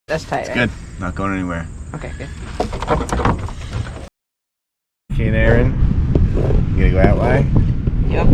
That's tight, It's right? good. Not going anywhere. Okay, good. Okay, Aaron. You gonna go that way? Yep.